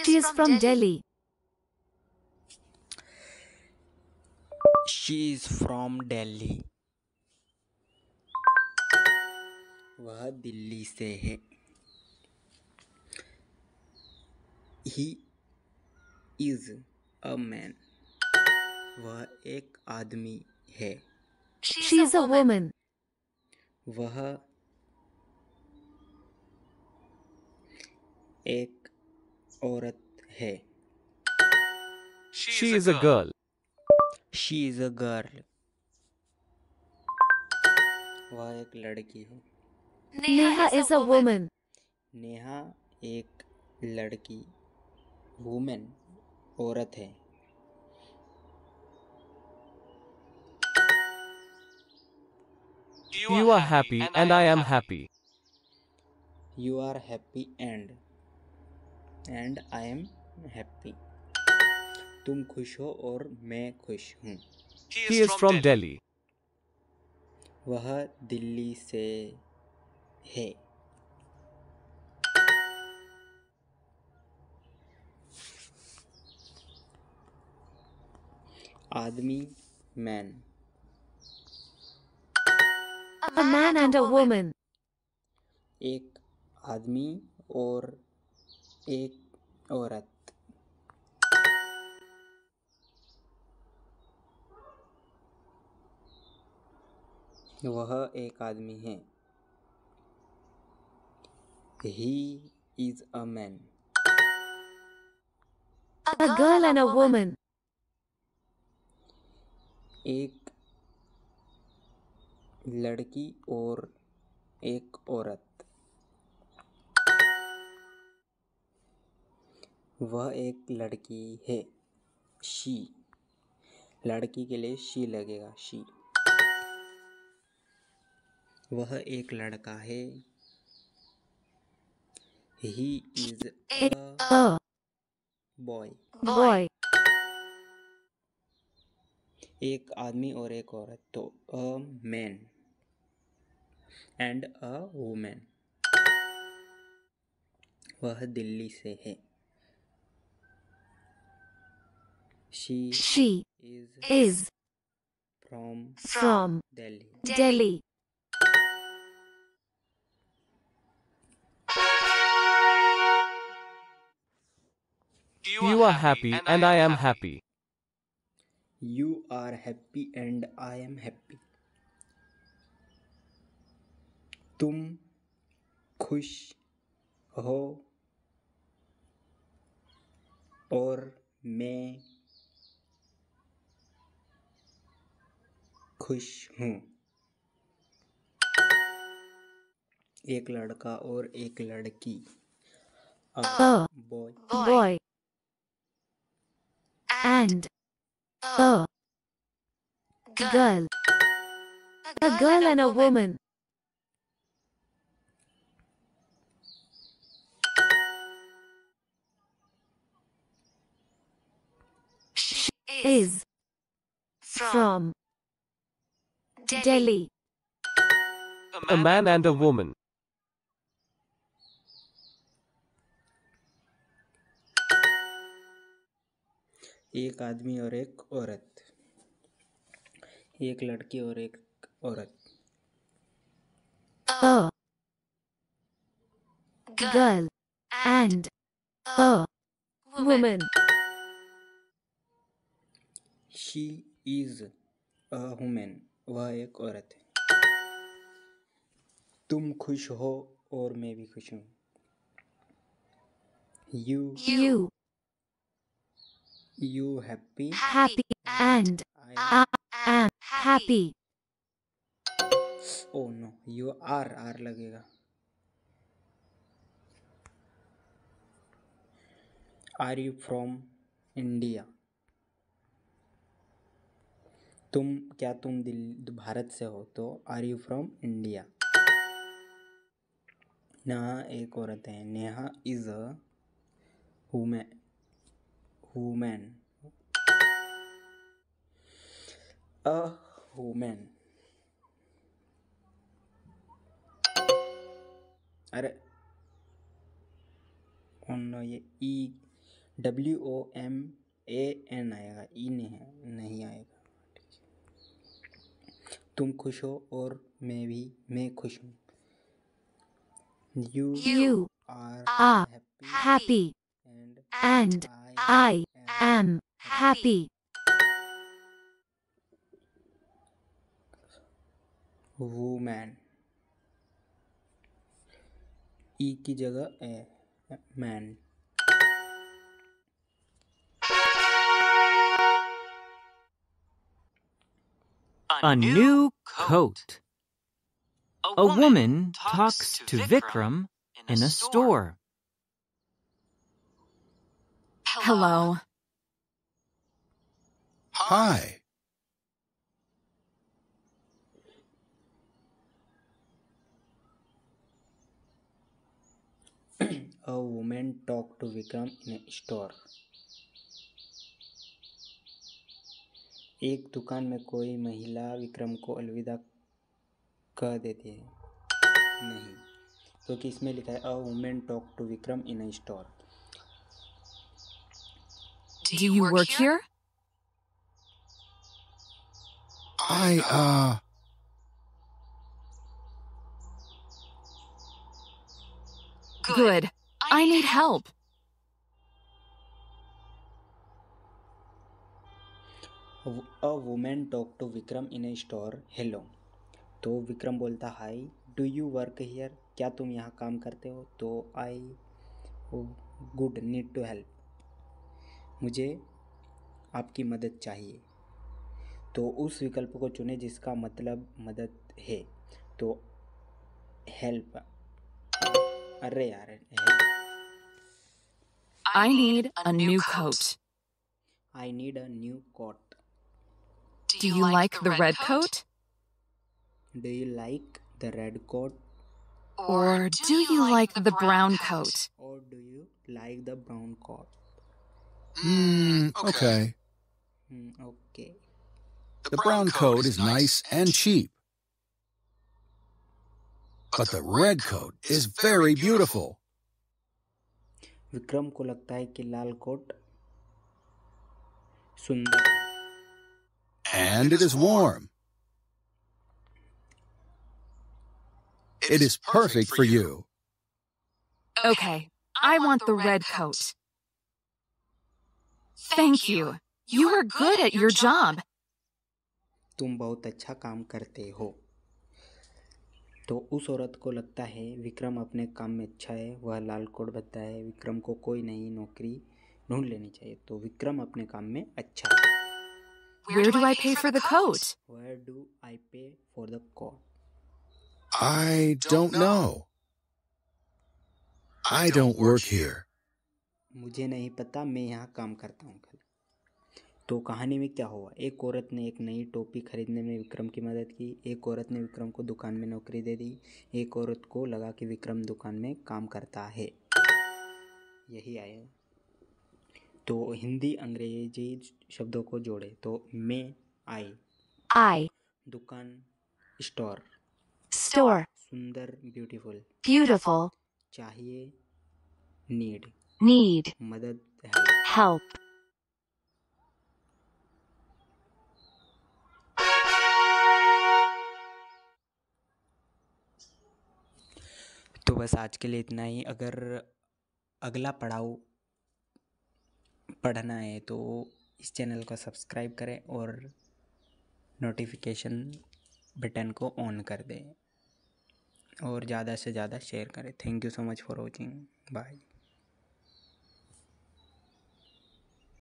She is from Delhi. She is from Delhi. वह दिल्ली से है. He is a man. वह एक आदमी है. She is a woman. वह एक औरत है. She is a girl. She is a girl. वह एक लड़की है. Neha is a woman. Neha एक लड़की वुमेन औरत है. You are happy and I am happy. You are happy and I am happy. तुम खुश हो और मैं खुश हूँ. He is from Delhi. वह दिल्ली से है. आदमी man. A man and a woman. एक आदमी और एक औरत. वह एक आदमी है. He is a man. A girl and a woman. एक लड़की और एक औरत. वह एक लड़की है. She. लड़की के लिए she लगेगा. she. वह एक लड़का है. He is a boy. Boy. एक आदमी और एक औरत. तो a man and a woman. वह दिल्ली से है. She is from Delhi. Delhi. You are happy and I am happy. You are happy and I am happy. तुम खुश हो और मैं खुश हूँ. एक लड़का और एक लड़की. A boy and a girl. A girl and a woman. She is from Delhi. A man and a woman. एक आदमी और एक औरत. एक लड़की और एक औरत. A girl and a woman. She is a woman. वह एक औरत है. तुम खुश हो और मैं भी खुश हूँ. You happy and I am happy. Oh no, you are लगेगा. Are you from India? क्या तुम भारत से हो? तो are you from India. Neha एक औरत है. Neha is a women. A women. अरे ये ई WOMAN आएगा, ई नहीं आएगा। तुम खुश हो और मैं खुश हूँ। You are are happy happy and I am happy. Woman, E की जगह A, man. A new coat. A woman talks to Vikram in a store. Hello. Hi. A woman talked to Vikram in a store. एक दुकान में कोई महिला विक्रम को अलविदा कह देती है। नहीं, क्योंकि इसमें लिखा है A woman talked to Vikram in a store. Do you work here? Good. I need help. A woman talked to Vikram in a store. Hello. तो विक्रम बोलता हाय, डू यू वर्क हियर, क्या तुम यहाँ काम करते हो? तो आई गुड नीड टू हेल्प, मुझे आपकी मदद चाहिए। तो उस विकल्प को चुने जिसका मतलब मदद है। तो हेल्प, अरे यार help. I need a new coat. I need a new coat. Do you like the red coat? Do you like the red coat? Or do you like the brown coat? और do you like the brown coat? Okay. Okay. The brown coat is nice and cheap. But the red coat is very beautiful. Vikram को लगता है कि लाल coat सुंदर है। And it is warm. It is perfect for you. Okay, I want the red coat. Thank you. You are good at your job. तुम बहुत अच्छा काम करते हो। तो उस औरत को लगता है विक्रम अपने काम में अच्छा है। वह लाल कोट बताता है विक्रम को कोई नई नौकरी ढूंढ लेनी चाहिए। तो विक्रम अपने काम में अच्छा है। Where do I pay for the coat? Where do I pay for the coat? I don't know. I don't work here. मुझे नहीं पता, मैं यहाँ काम करता हूँ खाली। तो कहानी में क्या हुआ? एक औरत ने एक नई टोपी खरीदने में विक्रम की मदद की। एक औरत ने विक्रम को दुकान में नौकरी दे दी। एक औरत को लगा कि विक्रम दुकान में काम करता है। यही आया। तो हिंदी अंग्रेजी शब्दों को जोड़े। तो मैं I दुकान, स्टोर, store सुंदर ब्यूटीफुल, beautiful चाहिए नीड, need मदद help. तो बस आज के लिए इतना ही। अगर अगला पड़ाव पढ़ना है तो इस चैनल को सब्सक्राइब करें और नोटिफिकेशन बटन को ऑन कर दें और ज़्यादा से ज़्यादा शेयर करें। Thank you so much for watching. Bye.